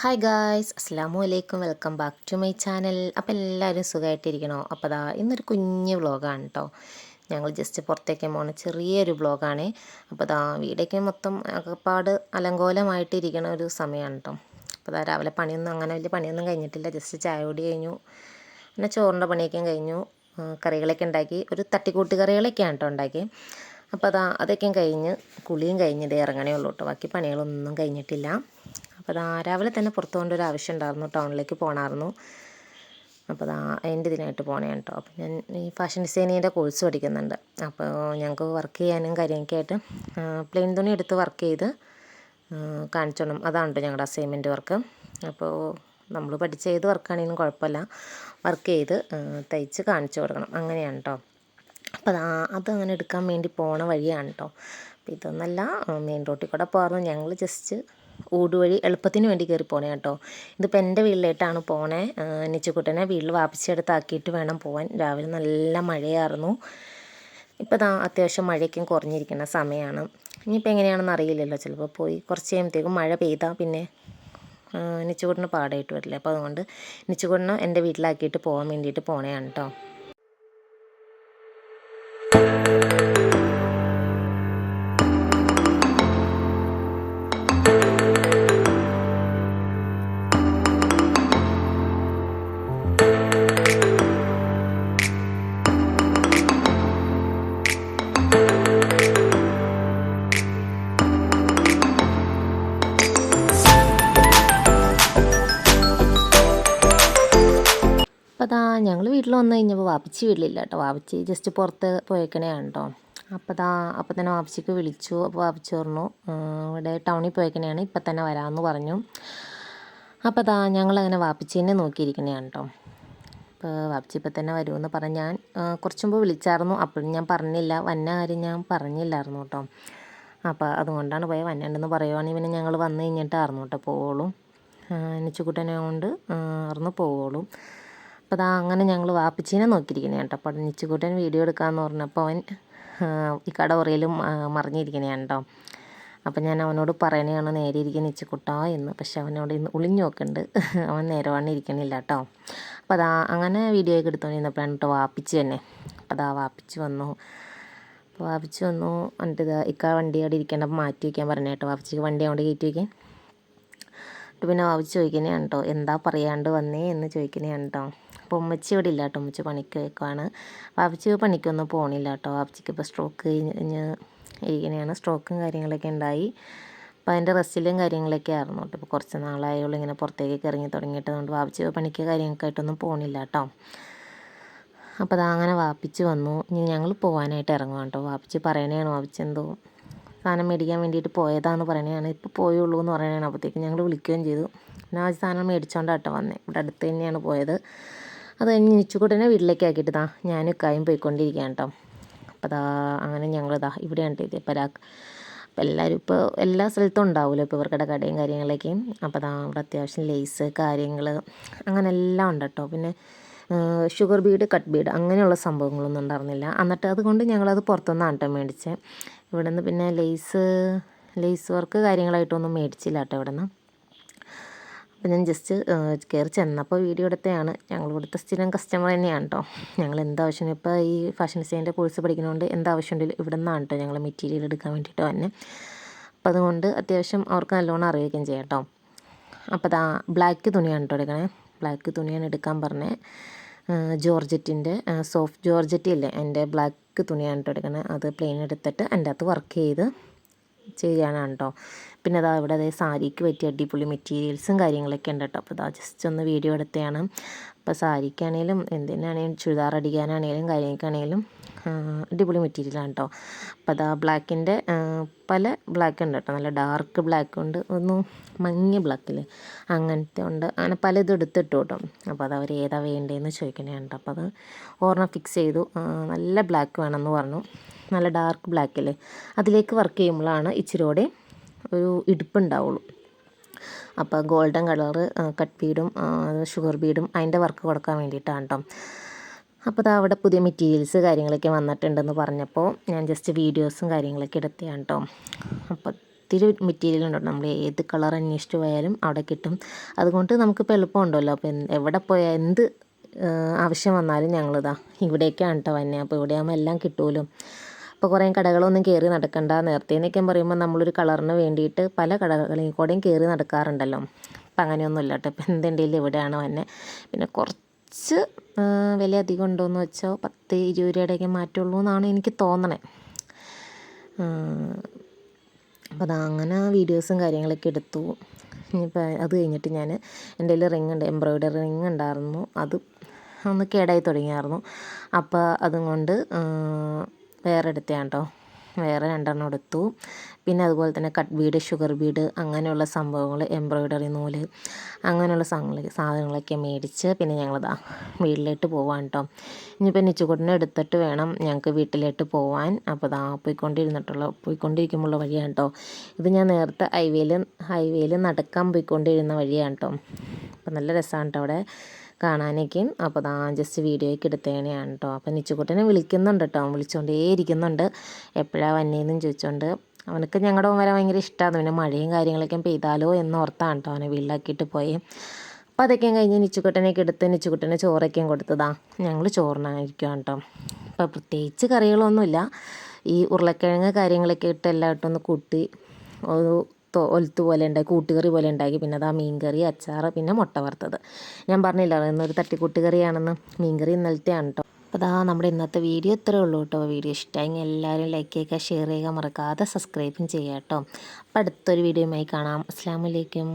Hi guys, അസ്സാമു അലൈക്കും. Welcome back to my channel. അപ്പോൾ എല്ലാവരും സുഖമായിട്ടിരിക്കണോ? അപ്പോൾ ഇന്നൊരു കുഞ്ഞ് വ്ളോഗാണ് കേട്ടോ. ഞങ്ങൾ ജസ്റ്റ് പുറത്തേക്ക് പോണ ചെറിയൊരു വ്ളോഗാണ്. അപ്പോൾ വീടൊക്കെ മൊത്തം അകപ്പാട് അലങ്കോലമായിട്ടിരിക്കണ ഒരു സമയമാണ് കേട്ടോ. അപ്പോൾ രാവിലെ പണിയൊന്നും അങ്ങനെ വലിയ പണിയൊന്നും കഴിഞ്ഞിട്ടില്ല. ജസ്റ്റ് ചായ കുടി കഴിഞ്ഞു, പിന്നെ ചോറിൻ്റെ പണിയൊക്കെ കഴിഞ്ഞു. കറികളൊക്കെ ഉണ്ടാക്കി, ഒരു തട്ടിക്കൂട്ട് കറികളൊക്കെയാണ് കേട്ടോ ഉണ്ടാക്കി. അപ്പോൾ അതൊക്കെ കഴിഞ്ഞ് കുളിയും കഴിഞ്ഞിട്ട് ഇറങ്ങണേ ഉള്ളൂ കേട്ടോ. ബാക്കി പണികളൊന്നും കഴിഞ്ഞിട്ടില്ല. അപ്പോൾ രാവിലെ തന്നെ പുറത്തു കൊണ്ടൊരു ആവശ്യം ഉണ്ടായിരുന്നു, ടൗണിലേക്ക് പോകണമായിരുന്നു. അപ്പോൾ അതിൻ്റെ ഇതിനായിട്ട് പോകണേ കേട്ടോ. അപ്പോൾ ഞാൻ ഈ ഫാഷൻ ഡിസൈനിങ്ങിൻ്റെ കോഴ്സ് പഠിക്കുന്നുണ്ട്. അപ്പോൾ ഞങ്ങൾക്ക് വർക്ക് ചെയ്യാനും കാര്യമൊക്കെ ആയിട്ട് പ്ലെയിൻ തുണി എടുത്ത് വർക്ക് ചെയ്ത് കാണിച്ചോണം. അതാണ് കേട്ടോ ഞങ്ങളുടെ അസൈൻമെൻറ്റ് വർക്ക്. അപ്പോൾ നമ്മൾ പഠിച്ച ഏത് വർക്കാണെങ്കിലും കുഴപ്പമില്ല, വർക്ക് ചെയ്ത് തയ്ച്ച് കാണിച്ചു കൊടുക്കണം, അങ്ങനെയാണ് കേട്ടോ. അപ്പോൾ അതങ്ങനെ എടുക്കാൻ വേണ്ടി പോണ വഴിയാണ് കേട്ടോ. അപ്പോൾ ഇതൊന്നല്ല, മെയിൻ റോട്ടിൽ കൂടെ പോകാറുണ്ട്. ഞങ്ങൾ ജസ്റ്റ് ഊടുവഴി എളുപ്പത്തിന് വേണ്ടി കയറി പോണേ കേട്ടോ. ഇതിപ്പോൾ എൻ്റെ വീട്ടിലേട്ടാണ് പോണേ. നിച്ചുക്കുട്ടനെ വീട്ടിൽ വാപ്പിച്ചെടുത്താക്കിയിട്ട് വേണം പോകാൻ. രാവിലെ നല്ല മഴയായിരുന്നു. ഇപ്പോൾ അത്യാവശ്യം മഴയ്ക്കും കുറഞ്ഞിരിക്കുന്ന സമയമാണ്. ഇനിയിപ്പോൾ എങ്ങനെയാണെന്ന് അറിയില്ലല്ലോ, ചിലപ്പോൾ പോയി കുറച്ച് കഴിയുമ്പോഴത്തേക്കും മഴ പെയ്താൽ പിന്നെ നിച്ചുക്കുട്ടന് പാടായിട്ട് വരില്ല. അപ്പോൾ അതുകൊണ്ട് നിച്ചുക്കുട്ടനെ എൻ്റെ വീട്ടിലാക്കിയിട്ട് പോകാൻ വേണ്ടിയിട്ട് പോണേയാണ് കേട്ടോ. അപ്പോൾ ഞങ്ങൾ വീട്ടിൽ വന്നു കഴിഞ്ഞപ്പോൾ വാപ്പിച്ചി വീട്ടിലില്ല കേട്ടോ. വാപ്പിച്ചി ജസ്റ്റ് പുറത്ത് പോയേക്കണേയാണ് കേട്ടോ. അപ്പോൾ തന്നെ വാപ്പിച്ചിക്ക് വിളിച്ചു. അപ്പോൾ വാപ്പിച്ചി പറഞ്ഞു ഇവിടെ ടൗണിൽ പോയേക്കണേയാണ്, ഇപ്പം തന്നെ വരാമെന്ന് പറഞ്ഞു. അപ്പോൾ ഞങ്ങളങ്ങനെ വാപ്പിച്ചീനെ നോക്കിയിരിക്കണേയാണ് കേട്ടോ. അപ്പോൾ വാപ്പിച്ചി ഇപ്പം തന്നെ വരുമെന്ന് പറഞ്ഞ് ഞാൻ കുറച്ച് മുമ്പ് വിളിച്ചായിരുന്നു. അപ്പോഴും ഞാൻ പറഞ്ഞില്ല, വന്ന കാര്യം ഞാൻ പറഞ്ഞില്ലായിരുന്നു കേട്ടോ. അപ്പോൾ അതുകൊണ്ടാണ് പോയത്. വന്നിട്ടുണ്ടെന്ന് പറയുവാണെങ്കിൽ പിന്നെ ഞങ്ങൾ വന്നു കഴിഞ്ഞിട്ടായിരുന്നു കേട്ടോ പോവുള്ളൂ. നിച്ചുക്കുട്ടനെ കൊണ്ട് ആയിരുന്നു പോവുള്ളൂ. അപ്പോൾ അങ്ങനെ ഞങ്ങൾ വാപ്പിച്ചീനെ നോക്കിയിരിക്കണേ കേട്ടോ. അപ്പോൾ നിച്ചുകൂട്ടൻ വീഡിയോ എടുക്കാമെന്ന് പറഞ്ഞപ്പോൾ അവൻ ഈ കട ഉറയിലും മറിഞ്ഞിരിക്കണേ കേട്ടോ. അപ്പം ഞാൻ അവനോട് പറയണതാണ് നേരെ ഇരിക്കുന്ന നിച്ചുക്കുട്ടാ എന്ന്. പക്ഷെ അവനോട് ഇന്ന് ഒളിഞ്ഞു നോക്കുന്നുണ്ട്, അവൻ നേരെ വണ്ണിരിക്കണില്ല കേട്ടോ. അപ്പോൾ അങ്ങനെ വീഡിയോ ഒക്കെ എടുത്തുകൊണ്ടിരുന്നപ്പോഴാണ് കേട്ടോ വാപ്പിച്ച് തന്നെ. അപ്പോൾ വാപ്പിച്ച് വന്നു. അപ്പോൾ വാപ്പിച്ച് വന്നു എന്നിട്ട് ഇക്ക വണ്ടി അവിടെ ഇരിക്കേണ്ടപ്പോൾ മാറ്റി വയ്ക്കാൻ പറഞ്ഞു കേട്ടോ. വാപ്പിച്ചിക്ക് വണ്ടി അവിടെ കയറ്റി വയ്ക്കാൻ. പിന്നെ വാപ്പിച്ച് ചോദിക്കുന്നതാണ് കേട്ടോ, എന്താ പറയാണ്ട് വന്നേ എന്ന് ചോദിക്കുന്നതാണ് കേട്ടോ. അപ്പോൾ ഉമ്മച്ചി ഇവിടെ ഇല്ല കേട്ടോ, ഉമ്മച്ചി പണിക്ക് വെക്കുവാണ്. വാപ്പിച്ച് പണിക്കൊന്നും പോകണില്ല കേട്ടോ. വാപ്പിച്ചിക്ക് ഇപ്പോൾ സ്ട്രോക്ക് കഴിഞ്ഞ് ഇരിക്കണെയാണ്. സ്ട്രോക്കും കാര്യങ്ങളൊക്കെ ഉണ്ടായി. അപ്പോൾ അതിൻ്റെ റെസ്റ്റിലും കാര്യങ്ങളൊക്കെ ആയിരുന്നു കേട്ടോ. ഇപ്പോൾ കുറച്ച് നാളായുള്ള ഇങ്ങനെ പുറത്തേക്കൊക്കെ ഇറങ്ങി തുടങ്ങിയിട്ടതുകൊണ്ട് വാപ്പിച്ച് പണിക്ക് കാര്യങ്ങളൊക്കെ ആയിട്ടൊന്നും പോകണില്ല കേട്ടോ. അപ്പോൾ അങ്ങനെ വാപ്പിച്ച് വന്നു. ഇനി ഞങ്ങൾ പോകാനായിട്ട് ഇറങ്ങുവാണ് കേട്ടോ. വാപ്പിച്ച് പറയണതാണ്, വാപ്പിച്ച് എന്തോ സാധനം മേടിക്കാൻ വേണ്ടിയിട്ട് പോയതാണെന്ന് പറയണതാണ്. ഇപ്പോൾ പോയുള്ളൂ എന്ന് പറയണതാണ്. അപ്പോഴത്തേക്ക് ഞങ്ങൾ വിളിക്കുകയും ചെയ്തു. പിന്നെ ആ സാധനം മേടിച്ചുകൊണ്ടാട്ടോ വന്നേ. ഇവിടെ അടുത്ത് തന്നെയാണ് പോയത്. അത് കഴിഞ്ഞ് നിച്ചുകൂട്ടനെ വീട്ടിലേക്ക് ആക്കിയിട്ട് ഞാനും ഇക്കായും പോയിക്കൊണ്ടിരിക്കുകയാണ് കേട്ടോ. അപ്പോൾ അങ്ങനെ ഞങ്ങളിതാ ഇവിടെയാണ് കേട്ടോ. ഇപ്പോൾ എല്ലാവരും ഇപ്പോൾ എല്ലാ സ്ഥലത്തും ഉണ്ടാവുമല്ലോ ഇപ്പോൾ ഇവർക്കടെ കടയും കാര്യങ്ങളൊക്കെയും. അപ്പോൾ ഇവിടെ അത്യാവശ്യം ലേസ് കാര്യങ്ങൾ അങ്ങനെ എല്ലാം ഉണ്ട് കേട്ടോ. പിന്നെ ഷുഗർ ബീഡ്, കട്ട് ബീഡ് അങ്ങനെയുള്ള സംഭവങ്ങളൊന്നും ഉണ്ടായിരുന്നില്ല. എന്നിട്ട് അതുകൊണ്ട് ഞങ്ങളത് പുറത്തുനിന്നാണ് കേട്ടോ മേടിച്ചത്. ഇവിടെ നിന്ന് പിന്നെ ലേസ് വർക്ക് കാര്യങ്ങളായിട്ടൊന്നും മേടിച്ചില്ല കേട്ടോ ഇവിടെ നിന്ന്. അപ്പോൾ ഞാൻ ജസ്റ്റ് കയറി ചെന്നപ്പോൾ വീഡിയോ എടുത്തതാണ്. ഞങ്ങൾ ഇവിടുത്തെ സ്ഥിരം കസ്റ്റമർ തന്നെയാണ് കേട്ടോ. ഞങ്ങൾ എന്താവശ്യം ഇപ്പോൾ ഈ ഫാഷൻ ഡിസൈനിൻ്റെ കോഴ്സ് പഠിക്കുന്നതുകൊണ്ട് എന്താവശ്യമുണ്ടെങ്കിലും ഇവിടെ നിന്നാണ് കേട്ടോ ഞങ്ങൾ മെറ്റീരിയൽ എടുക്കാൻ വേണ്ടിയിട്ട് തന്നെ. അപ്പോൾ അതുകൊണ്ട് അത്യാവശ്യം അവർക്ക് നല്ലോണം അറിയുകയും ചെയ്യാം കേട്ടോ. അപ്പോൾ ബ്ലാക്ക് തുണിയാണ് കേട്ടോ എടുക്കണേ. ബ്ലാക്ക് തുണിയാണ് എടുക്കാൻ പറഞ്ഞത്. ജോർജറ്റിൻ്റെ സോഫ്റ്റ് ജോർജറ്റ് ഇല്ലേ, എൻ്റെ ബ്ലാക്ക് തുണിയാണ് കേട്ടോ എടുക്കണത്. അത് പ്ലെയിൻ എടുത്തിട്ട് എൻ്റെ അകത്ത് വർക്ക് ചെയ്ത് ചെയ്യാനാണ് കേട്ടോ. പിന്നെ ഇവിടെ സാരിക്ക് പറ്റിയ അടിപൊളി മെറ്റീരിയൽസും കാര്യങ്ങളൊക്കെ ഉണ്ട് കേട്ടോ. അപ്പോൾ ജസ്റ്റ് ഒന്ന് വീഡിയോ എടുത്തതാണ്. അപ്പോൾ സാരിക്കാണേലും എന്തിനാണേലും ചുരിദാർ അടിക്കാനാണേലും കാര്യങ്ങൾക്കാണേലും അടിപൊളി മെറ്റീരിയലാണ് കേട്ടോ. അപ്പോൾ ബ്ലാക്കിൻ്റെ പല ബ്ലാക്ക് ഉണ്ട് കേട്ടോ. നല്ല ഡാർക്ക് ബ്ലാക്ക് ഉണ്ട്, ഒന്ന് മങ്ങിയ ബ്ലാക്കിൽ അങ്ങനത്തെ ഉണ്ട്. അങ്ങനെ പലതും എടുത്തിട്ടു കേട്ടോ. അപ്പോൾ അവർ ഏതാ വേണ്ടതെന്ന് ചോദിക്കണേ കേട്ടോ. അപ്പോൾ അത് ഓർണം ഫിക്സ് ചെയ്തു. നല്ല ബ്ലാക്ക് വേണമെന്ന് പറഞ്ഞു, നല്ല ഡാർക്ക് ബ്ലാക്കിൽ അതിലേക്ക് വർക്ക് ചെയ്യുമ്പോഴാണ് ഇച്ചിരിയോടെ ഒരു ഇടുപ്പുണ്ടാവുള്ളൂ. അപ്പോൾ ഗോൾഡൻ കളറ് കട്ട് ബീഡും ഷുഗർ ബീഡും അതിൻ്റെ വർക്ക് കൊടുക്കാൻ വേണ്ടിയിട്ടാണ് കേട്ടോ. അപ്പോൾ അവിടെ പുതിയ മെറ്റീരിയൽസ് കാര്യങ്ങളൊക്കെ വന്നിട്ടുണ്ടെന്ന് പറഞ്ഞപ്പോൾ ഞാൻ ജസ്റ്റ് വീഡിയോസും കാര്യങ്ങളൊക്കെ എടുത്തതാണ് കേട്ടോ. അപ്പോൾ ഒത്തിരി മെറ്റീരിയൽ ഉണ്ട്, നമ്മൾ ഏത് കളർ അന്വേഷിച്ച് പോയാലും അവിടെ കിട്ടും. അതുകൊണ്ട് നമുക്കിപ്പോൾ എളുപ്പമുണ്ടല്ലോ. അപ്പോൾ എവിടെ പോയാൽ എന്ത് ആവശ്യം വന്നാലും ഞങ്ങളിതാ ഇവിടേക്കാണ് കേട്ടോ വന്നെ. അപ്പോൾ ഇവിടെയാകുമ്പോൾ എല്ലാം കിട്ടുമല്ലോ. അപ്പോൾ കുറേ കടകളൊന്നും കയറി നടക്കണ്ട. നേരത്തെ എന്നൊക്കെ പറയുമ്പോൾ നമ്മളൊരു കളറിന് വേണ്ടിയിട്ട് പല കടകളിൽ കൂടെയും കയറി നടക്കാറുണ്ടല്ലോ. അപ്പം അങ്ങനെയൊന്നുമില്ല കേട്ടോ. ഇപ്പം എന്തുണ്ടെങ്കിലും ഇവിടെയാണ് വന്നെ. പിന്നെ കുറച്ച് വില അധികം ഉണ്ടോയെന്ന് വെച്ചാൽ 10-20 രൂപയുടെയൊക്കെ മാറ്റുള്ളൂ എന്നാണ് എനിക്ക് തോന്നണേ. അപ്പോൾ അത് അങ്ങനെ വീഡിയോസും കാര്യങ്ങളൊക്കെ എടുത്തു. ഇനിയിപ്പോൾ അത് കഴിഞ്ഞിട്ട് ഞാൻ എൻ്റെ കയ്യിൽ റിങ് ഉണ്ട്, എംബ്രോയ്ഡറി റിങ് ഉണ്ടായിരുന്നു. അത് ഒന്ന് കേടായി തുടങ്ങിയായിരുന്നു. അപ്പോൾ അതും കൊണ്ട് വേറെ എടുത്തതാണ് കേട്ടോ. വേറെ 2 എടുത്തു. പിന്നെ അതുപോലെ തന്നെ കട്ട് ബീഡ്, ഷുഗർ ബീഡ് അങ്ങനെയുള്ള സംഭവങ്ങൾ, എംബ്രോയ്ഡറി നൂല് അങ്ങനെയുള്ള സാധനങ്ങളൊക്കെ മേടിച്ച് പിന്നെ ഞങ്ങളിതാ വീട്ടിലേക്ക് പോവാൻ കേട്ടോ. ഇനിയിപ്പോൾ നിച്ചുകുട്ടനെ എടുത്തിട്ട് വേണം ഞങ്ങൾക്ക് വീട്ടിലേക്ക് പോവാൻ. അപ്പോൾ ഇതാ പോയിക്കൊണ്ടിരിക്കുമ്പോഴുള്ള വഴിയാണ് കേട്ടോ ഇത്. ഞാൻ നേരത്തെ ഹൈവേയിൽ നടക്കാൻ പോയിക്കൊണ്ടിരുന്ന വഴിയാണ് കേട്ടോ. അപ്പോൾ നല്ല രസമാണ് കേട്ടോ അവിടെ കാണാനൊക്കെയും. അപ്പോൾ അതാ ജസ്റ്റ് വീഡിയോയ്ക്ക് എടുത്തതിനെയാണ് കേട്ടോ. അപ്പോൾ നിച്ചുകുട്ടനെ വിളിക്കുന്നുണ്ട് കേട്ടോ, വിളിച്ചുകൊണ്ടേ ഇരിക്കുന്നുണ്ട്, എപ്പോഴാണ് വന്നേന്നും ചോദിച്ചുകൊണ്ട്. അവനക്ക് ഞങ്ങളുടെ വരാൻ ഭയങ്കര ഇഷ്ടമാണ്. പിന്നെ മഴയും കാര്യങ്ങളൊക്കെ പെയ്താലോ എന്ന് ഓർത്താണ് കേട്ടോ അവനെ വീട്ടിലാക്കിയിട്ട് പോയി. അപ്പോൾ അതൊക്കെ കഴിഞ്ഞ് നിച്ചുകുട്ടനെയൊക്കെ എടുത്ത് നിച്ചുകുട്ടനെ ചോറൊക്കെയും കൊടുത്തതാ ഞങ്ങൾ ചോറിനായിരിക്കും കേട്ടോ. അപ്പോൾ പ്രത്യേകിച്ച് കറികളൊന്നുമില്ല, ഈ ഉരുളക്കിഴങ്ങ് കാര്യങ്ങളൊക്കെ ഇട്ട് എല്ലായിട്ടും ഒന്ന് കൂട്ടി ഒരു ഒലുത്ത് പോലെ ഉണ്ടാക്കി, കൂട്ടുകറി പോലെ ഉണ്ടാക്കി. പിന്നെ അതാ മീൻകറി, അച്ചാർ, പിന്നെ മുട്ട വറുത്തത്. ഞാൻ പറഞ്ഞില്ല ഇന്നൊരു തട്ടിക്കൂട്ട് കറിയാണെന്ന്. മീൻകറി ഇന്നലത്തെയാണ് കേട്ടോ. അപ്പോൾ അതാ നമ്മുടെ ഇന്നത്തെ വീഡിയോ ഇത്രയേ ഉള്ളൂ കേട്ടോ. വീഡിയോ ഇഷ്ടമായി എല്ലാവരും ലൈക്ക് ചെയ്യുക, ഷെയർ ചെയ്യുക, മറക്കാതെ സബ്സ്ക്രൈബും ചെയ്യുക കേട്ടോ. അപ്പോൾ അടുത്തൊരു വീഡിയോയുമായി കാണാം. അസ്സലാമു അലൈക്കും.